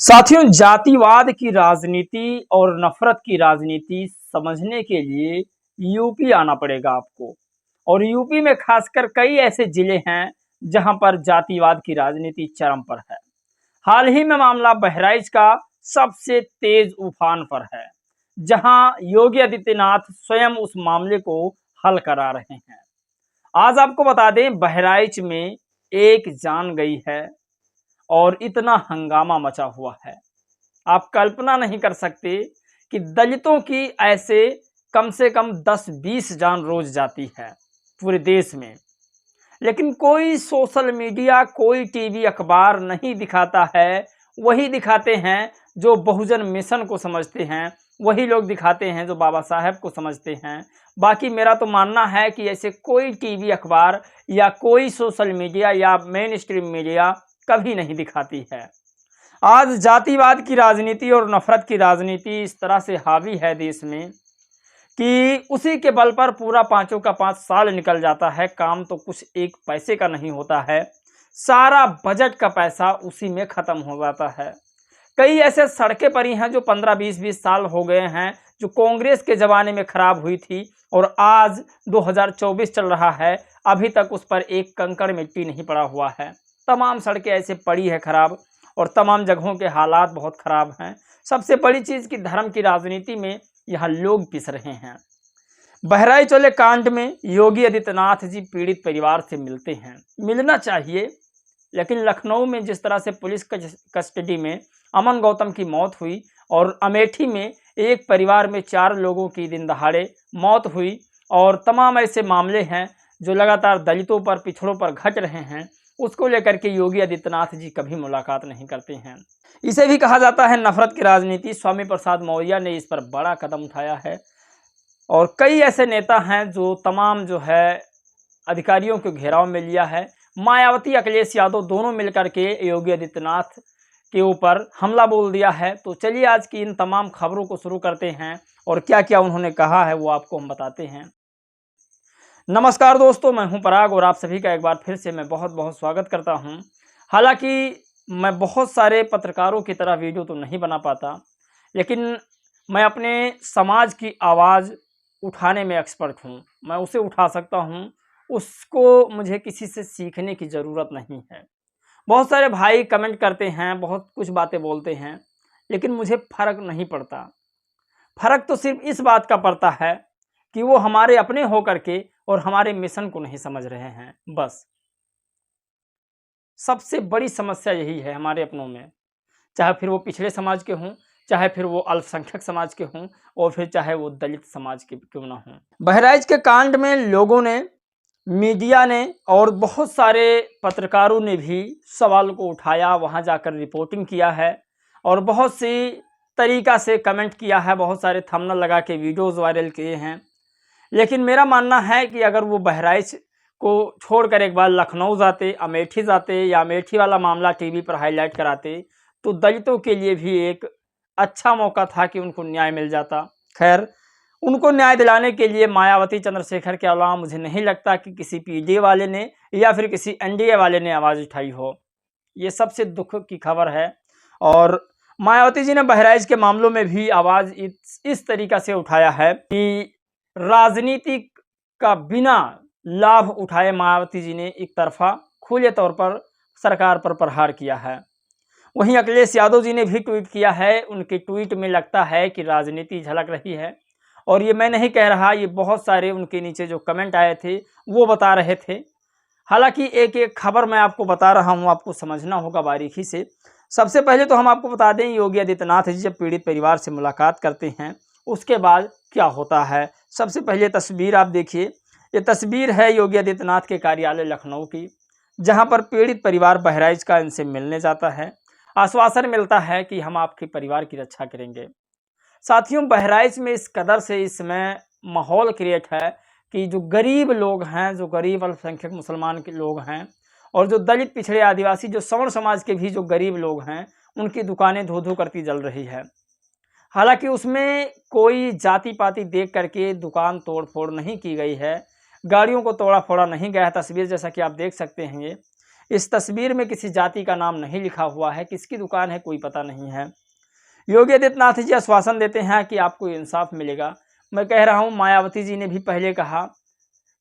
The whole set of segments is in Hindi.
साथियों, जातिवाद की राजनीति और नफरत की राजनीति समझने के लिए यूपी आना पड़ेगा आपको। और यूपी में खासकर कई ऐसे जिले हैं जहां पर जातिवाद की राजनीति चरम पर है। हाल ही में मामला बहराइच का सबसे तेज उफान पर है, जहां योगी आदित्यनाथ स्वयं उस मामले को हल करा रहे हैं। आज आपको बता दें, बहराइच में एक जान गई है और इतना हंगामा मचा हुआ है। आप कल्पना नहीं कर सकते कि दलितों की ऐसे कम से कम 10-20 जान रोज जाती है पूरे देश में। लेकिन कोई सोशल मीडिया, कोई टीवी अखबार नहीं दिखाता है। वही दिखाते हैं जो बहुजन मिशन को समझते हैं, वही लोग दिखाते हैं जो बाबा साहेब को समझते हैं। बाकी मेरा तो मानना है कि ऐसे कोई टीवी अखबार या कोई सोशल मीडिया या मेन स्ट्रीम मीडिया कभी नहीं दिखाती है। आज जातिवाद की राजनीति और नफरत की राजनीति इस तरह से हावी है देश में कि उसी के बल पर पूरा पांचों का 5 साल निकल जाता है। काम तो कुछ एक पैसे का नहीं होता है, सारा बजट का पैसा उसी में खत्म हो जाता है। कई ऐसे सड़कें पड़ी हैं जो 15-20 साल हो गए हैं, जो कांग्रेस के ज़माने में खराब हुई थी और आज 2024 चल रहा है, अभी तक उस पर एक कंकड़ मिट्टी नहीं पड़ा हुआ है। तमाम सड़कें ऐसे पड़ी है खराब और तमाम जगहों के हालात बहुत ख़राब हैं। सबसे बड़ी चीज़ कि धर्म की राजनीति में यहाँ लोग पिस रहे हैं। बहराइच वाले कांड में योगी आदित्यनाथ जी पीड़ित परिवार से मिलते हैं, मिलना चाहिए, लेकिन लखनऊ में जिस तरह से पुलिस कस्टडी में अमन गौतम की मौत हुई और अमेठी में एक परिवार में 4 लोगों की दिन दहाड़े मौत हुई और तमाम ऐसे मामले हैं जो लगातार दलितों पर, पिछड़ों पर घट रहे हैं, उसको लेकर के योगी आदित्यनाथ जी कभी मुलाकात नहीं करते हैं। इसे भी कहा जाता है नफरत की राजनीति। स्वामी प्रसाद मौर्य ने इस पर बड़ा कदम उठाया है और कई ऐसे नेता हैं जो तमाम जो है अधिकारियों के घेराव में लिया है। मायावती, अखिलेश यादव दोनों मिलकर के योगी आदित्यनाथ के ऊपर हमला बोल दिया है। तो चलिए आज की इन तमाम खबरों को शुरू करते हैं और क्या क्या उन्होंने कहा है वो आपको हम बताते हैं। नमस्कार दोस्तों, मैं हूं पराग और आप सभी का एक बार फिर से मैं बहुत बहुत स्वागत करता हूं। हालांकि मैं बहुत सारे पत्रकारों की तरह वीडियो तो नहीं बना पाता, लेकिन मैं अपने समाज की आवाज़ उठाने में एक्सपर्ट हूं। मैं उसे उठा सकता हूं, उसको मुझे किसी से सीखने की ज़रूरत नहीं है। बहुत सारे भाई कमेंट करते हैं, बहुत कुछ बातें बोलते हैं, लेकिन मुझे फ़र्क नहीं पड़ता। फ़र्क तो सिर्फ इस बात का पड़ता है कि वो हमारे अपने होकर के और हमारे मिशन को नहीं समझ रहे हैं। बस सबसे बड़ी समस्या यही है हमारे अपनों में, चाहे फिर वो पिछड़े समाज के हों, चाहे फिर वो अल्पसंख्यक समाज के हों और फिर चाहे वो दलित समाज के क्यों ना हों। बहराइच के कांड में लोगों ने, मीडिया ने और बहुत सारे पत्रकारों ने भी सवाल को उठाया, वहाँ जाकर रिपोर्टिंग किया है और बहुत सी तरीक़ा से कमेंट किया है, बहुत सारे थंबनेल लगा के वीडियोज़ वायरल किए हैं। लेकिन मेरा मानना है कि अगर वो बहराइच को छोड़कर एक बार लखनऊ जाते, अमेठी जाते या अमेठी वाला मामला टीवी पर हाईलाइट कराते, तो दलितों के लिए भी एक अच्छा मौका था कि उनको न्याय मिल जाता। खैर, उनको न्याय दिलाने के लिए मायावती, चंद्रशेखर के अलावा मुझे नहीं लगता कि किसी पीडीए वाले ने या फिर किसी एनडीए वाले ने आवाज़ उठाई हो। ये सबसे दुख की खबर है। और मायावती जी ने बहराइच के मामलों में भी आवाज़ इस तरीक़ा से उठाया है कि राजनीति का बिना लाभ उठाए मायावती जी ने एक तरफा खुले तौर पर सरकार पर प्रहार किया है। वहीं अखिलेश यादव जी ने भी ट्वीट किया है। उनके ट्वीट में लगता है कि राजनीति झलक रही है और ये मैं नहीं कह रहा, ये बहुत सारे उनके नीचे जो कमेंट आए थे वो बता रहे थे। हालांकि एक एक खबर मैं आपको बता रहा हूँ, आपको समझना होगा बारीकी से। सबसे पहले तो हम आपको बता दें, योगी आदित्यनाथ जी जब पीड़ित परिवार से मुलाकात करते हैं उसके बाद क्या होता है। सबसे पहले तस्वीर आप देखिए, ये तस्वीर है योगी आदित्यनाथ के कार्यालय लखनऊ की, जहां पर पीड़ित परिवार बहराइच का इनसे मिलने जाता है। आश्वासन मिलता है कि हम आपके परिवार की रक्षा करेंगे। साथियों, बहराइच में इस कदर से इस समय माहौल क्रिएट है कि जो गरीब लोग हैं, जो गरीब अल्पसंख्यक मुसलमान के लोग हैं और जो दलित, पिछड़े, आदिवासी, जो सवर्ण समाज के भी जो गरीब लोग हैं, उनकी दुकानें धो धो करती जल रही है। हालांकि उसमें कोई जाति पाति देख करके दुकान तोड़ फोड़ नहीं की गई है, गाड़ियों को तोड़ा फोड़ा नहीं गया है। तस्वीर जैसा कि आप देख सकते हैं, इस तस्वीर में किसी जाति का नाम नहीं लिखा हुआ है, किसकी दुकान है कोई पता नहीं है। योगी आदित्यनाथ जी आश्वासन देते हैं कि आपको इंसाफ मिलेगा। मैं कह रहा हूँ मायावती जी ने भी पहले कहा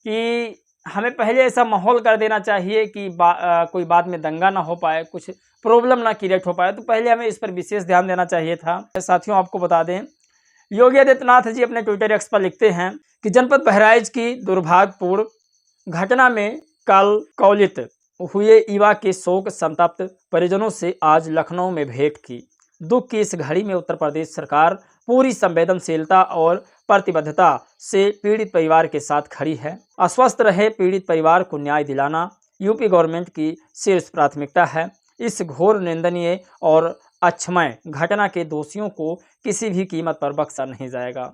कि हमें पहले ऐसा माहौल कर देना चाहिए कि कोई बाद में दंगा ना हो पाए, कुछ प्रॉब्लम ना क्रिएट हो पाए, तो पहले हमें इस पर विशेष ध्यान देना चाहिए था। साथियों, आपको बता दें, योगी आदित्यनाथ जी अपने ट्विटर एक्स पर लिखते हैं कि जनपद बहराइच की दुर्भाग्यपूर्ण घटना में कल कौलित हुए युवा के शोक संतप्त परिजनों से आज लखनऊ में भेंट की। दुख की इस घड़ी में उत्तर प्रदेश सरकार पूरी संवेदनशीलता और प्रतिबद्धता से पीड़ित परिवार के साथ खड़ी है। अस्वस्थ रहे पीड़ित परिवार को न्याय दिलाना यूपी गवर्नमेंट की शीर्ष प्राथमिकता है। इस घोर निंदनीय और अक्षमय घटना के दोषियों को किसी भी कीमत पर बख्शा नहीं जाएगा।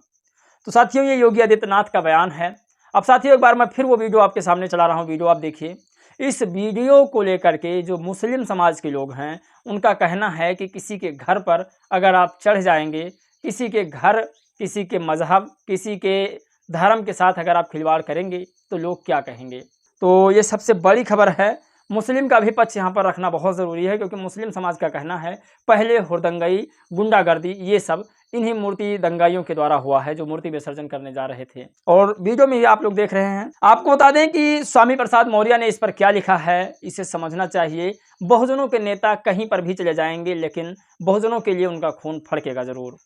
तो साथियों, ये योगी आदित्यनाथ का बयान है। अब साथियों, एक बार मैं फिर वो वीडियो आपके सामने चला रहा हूँ, वीडियो आप देखिए। इस वीडियो को लेकर के जो मुस्लिम समाज के लोग हैं, उनका कहना है कि किसी के घर पर अगर आप चढ़ जाएंगे, किसी के घर, किसी के मजहब, किसी के धर्म के साथ अगर आप खिलवाड़ करेंगे तो लोग क्या कहेंगे। तो ये सबसे बड़ी खबर है। मुस्लिम का भी पक्ष यहाँ पर रखना बहुत ज़रूरी है, क्योंकि मुस्लिम समाज का कहना है पहले हुड़दंगई, गुंडागर्दी, ये सब इन्हीं मूर्ति दंगाइयों के द्वारा हुआ है, जो मूर्ति विसर्जन करने जा रहे थे। और वीडियो में ये आप लोग देख रहे हैं। आपको बता दें कि स्वामी प्रसाद मौर्य ने इस पर क्या लिखा है, इसे समझना चाहिए। बहुजनों के नेता कहीं पर भी चले जाएंगे, लेकिन बहुजनों के लिए उनका खून फड़केगा जरूर।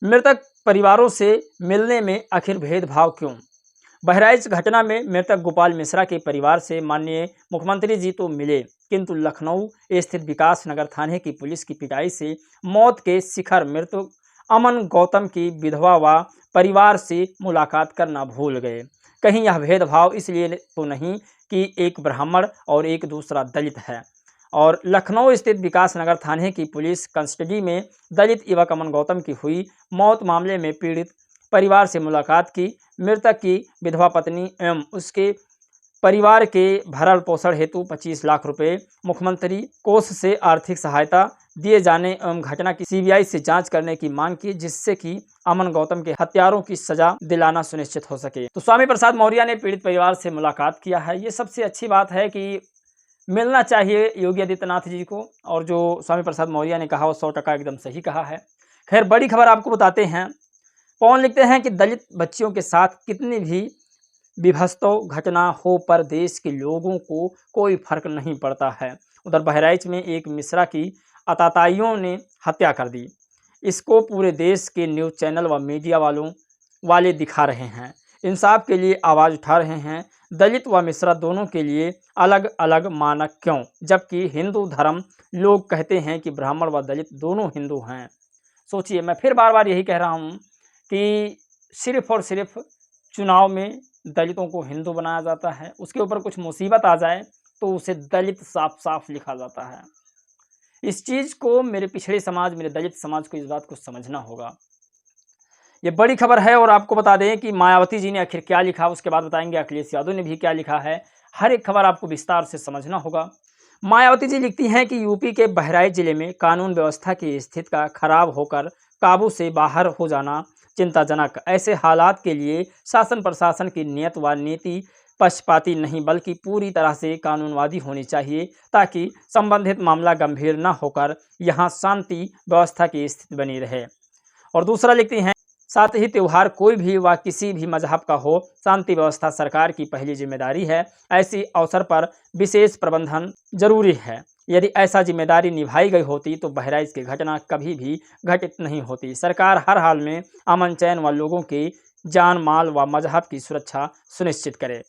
मृतक परिवारों से मिलने में आखिर भेदभाव क्यों? बहराइच घटना में मृतक गोपाल मिश्रा के परिवार से माननीय मुख्यमंत्री जी तो मिले, किंतु लखनऊ स्थित विकास नगर थाने की पुलिस की पिटाई से मौत के शिखर मृतक अमन गौतम की विधवा व परिवार से मुलाकात करना भूल गए। कहीं यह भेदभाव इसलिए तो नहीं कि एक ब्राह्मण और एक दूसरा दलित है। और लखनऊ स्थित विकास नगर थाने की पुलिस कस्टडी में दलित युवक अमन गौतम की हुई मौत मामले में पीड़ित परिवार से मुलाकात की। मृतक की विधवा पत्नी एवं उसके परिवार के भरण पोषण हेतु 25 लाख रुपए मुख्यमंत्री कोष से आर्थिक सहायता दिए जाने एवं घटना की सीबीआई से जांच करने की मांग की, जिससे कि अमन गौतम के हत्यारों की सजा दिलाना सुनिश्चित हो सके। तो स्वामी प्रसाद मौर्य ने पीड़ित परिवार से मुलाकात किया है। ये सबसे अच्छी बात है कि मिलना चाहिए योगी आदित्यनाथ जी को, और जो स्वामी प्रसाद मौर्य ने कहा वो 100% एकदम सही कहा है। खैर, बड़ी खबर आपको बताते हैं। पवन लिखते हैं कि दलित बच्चियों के साथ कितनी भी विभत्स घटना हो पर देश के लोगों को कोई फर्क नहीं पड़ता है। उधर बहराइच में एक मिश्रा की आतताइयों ने हत्या कर दी। इसको पूरे देश के न्यूज़ चैनल व मीडिया वाले दिखा रहे हैं, इंसाफ के लिए आवाज़ उठा रहे हैं। दलित व मिश्रा दोनों के लिए अलग अलग मानक क्यों, जबकि हिंदू धर्म लोग कहते हैं कि ब्राह्मण व दलित दोनों हिंदू हैं। सोचिए, मैं फिर बार बार यही कह रहा हूँ कि सिर्फ और सिर्फ चुनाव में दलितों को हिंदू बनाया जाता है, उसके ऊपर कुछ मुसीबत आ जाए तो उसे दलित साफ साफ लिखा जाता है। इस चीज़ को मेरे पिछड़े समाज, मेरे दलित समाज को इस बात को समझना होगा। ये बड़ी खबर है। और आपको बता दें कि मायावती जी ने आखिर क्या लिखा, उसके बाद बताएंगे अखिलेश यादव ने भी क्या लिखा है। हर एक खबर आपको विस्तार से समझना होगा। मायावती जी लिखती हैं कि यूपी के बहराइच जिले में कानून व्यवस्था की स्थिति का खराब होकर काबू से बाहर हो जाना चिंताजनक। ऐसे हालात के लिए शासन प्रशासन की नियत व नीति पक्षपाती नहीं बल्कि पूरी तरह से कानूनवादी होनी चाहिए, ताकि संबंधित मामला गंभीर न होकर यहाँ शांति व्यवस्था की स्थिति बनी रहे। और दूसरा लिखती हैं, साथ ही त्यौहार कोई भी व किसी भी मजहब का हो, शांति व्यवस्था सरकार की पहली जिम्मेदारी है। ऐसी अवसर पर विशेष प्रबंधन जरूरी है। यदि ऐसा जिम्मेदारी निभाई गई होती तो बहराइच की घटना कभी भी घटित नहीं होती। सरकार हर हाल में अमन चैन व लोगों की जान माल व मजहब की सुरक्षा सुनिश्चित करे।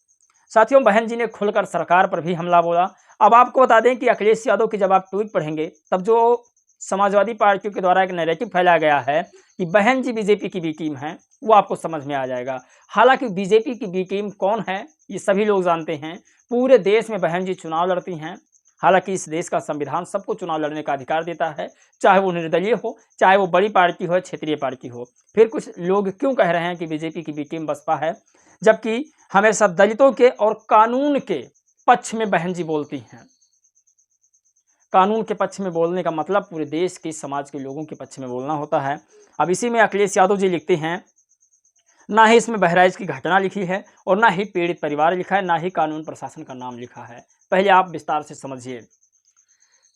साथियों, बहन जी ने खुलकर सरकार पर भी हमला बोला। अब आपको बता दें कि अखिलेश यादव की जब आप ट्वीट पढ़ेंगे, तब जो समाजवादी पार्टियों के द्वारा एक नैरेटिव फैलाया गया है कि बहन जी बीजेपी की बी टीम है, वो आपको समझ में आ जाएगा। हालांकि बीजेपी की बी टीम कौन है ये सभी लोग जानते हैं। पूरे देश में बहन जी चुनाव लड़ती हैं। हालांकि इस देश का संविधान सबको चुनाव लड़ने का अधिकार देता है, चाहे वो निर्दलीय हो, चाहे वो बड़ी पार्टी हो, क्षेत्रीय पार्टी हो। फिर कुछ लोग क्यों कह रहे हैं कि बीजेपी की बी टीम बसपा है, जबकि हमेशा दलितों के और कानून के पक्ष में बहन जी बोलती हैं। कानून के पक्ष में बोलने का मतलब पूरे देश के समाज के लोगों के पक्ष में बोलना होता है। अब इसी में अखिलेश यादव जी लिखते हैं, ना ही इसमें बहराइच की घटना लिखी है और ना ही पीड़ित परिवार लिखा है, ना ही कानून प्रशासन का नाम लिखा है। पहले आप विस्तार से समझिए।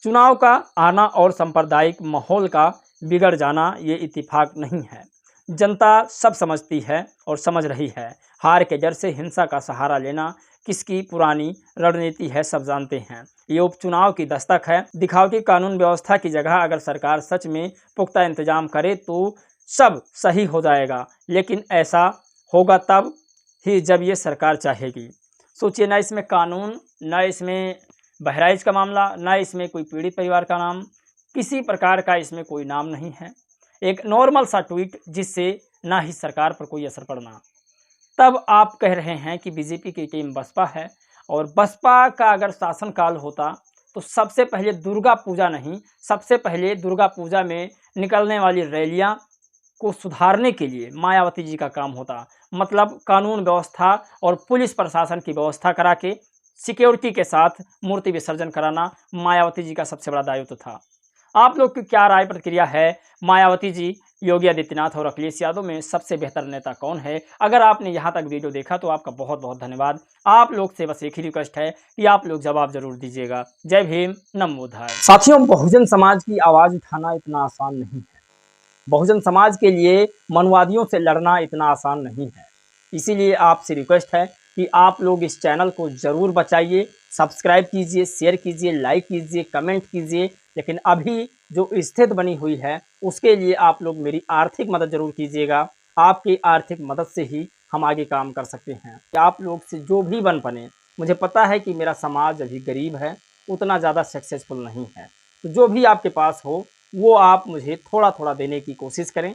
चुनाव का आना और सांप्रदायिक माहौल का बिगड़ जाना ये इत्तेफाक नहीं है। जनता सब समझती है और समझ रही है। हार के डर से हिंसा का सहारा लेना किसकी पुरानी रणनीति है, सब जानते हैं। ये उपचुनाव की दस्तक है। दिखावटी कानून व्यवस्था की जगह अगर सरकार सच में पुख्ता इंतजाम करे तो सब सही हो जाएगा, लेकिन ऐसा होगा तब ही जब ये सरकार चाहेगी। सोचिए, ना इसमें कानून, ना इसमें बहराइच का मामला, ना इसमें कोई पीड़ित परिवार का नाम, किसी प्रकार का इसमें कोई नाम नहीं है। एक नॉर्मल सा ट्वीट जिससे ना ही सरकार पर कोई असर पड़ना। तब आप कह रहे हैं कि बीजेपी की टीम बसपा है, और बसपा का अगर शासनकाल होता तो सबसे पहले दुर्गा पूजा नहीं, सबसे पहले दुर्गा पूजा में निकलने वाली रैलियां को सुधारने के लिए मायावती जी का काम होता। मतलब कानून व्यवस्था और पुलिस प्रशासन की व्यवस्था करा के सिक्योरिटी के साथ मूर्ति विसर्जन कराना मायावती जी का सबसे बड़ा दायित्व था। आप लोग की क्या राय प्रतिक्रिया है? मायावती जी, योगी आदित्यनाथ और अखिलेश यादव में सबसे बेहतर नेता कौन है? अगर आपने यहाँ तक वीडियो देखा तो आपका बहुत बहुत धन्यवाद। आप लोग से बस एक ही रिक्वेस्ट है कि आप लोग जवाब जरूर दीजिएगा। जय भीम, नमो बुद्धाय। साथियों, बहुजन समाज की आवाज उठाना इतना आसान नहीं है। बहुजन समाज के लिए मनवादियों से लड़ना इतना आसान नहीं है। इसीलिए आपसे रिक्वेस्ट है कि आप लोग इस चैनल को ज़रूर बचाइए, सब्सक्राइब कीजिए, शेयर कीजिए, लाइक कीजिए, कमेंट कीजिए। लेकिन अभी जो स्थिति बनी हुई है उसके लिए आप लोग मेरी आर्थिक मदद ज़रूर कीजिएगा। आपकी आर्थिक मदद से ही हम आगे काम कर सकते हैं। आप लोग से जो भी बन बने, मुझे पता है कि मेरा समाज अभी गरीब है, उतना ज़्यादा सक्सेसफुल नहीं है। तो जो भी आपके पास हो वो आप मुझे थोड़ा थोड़ा देने की कोशिश करें।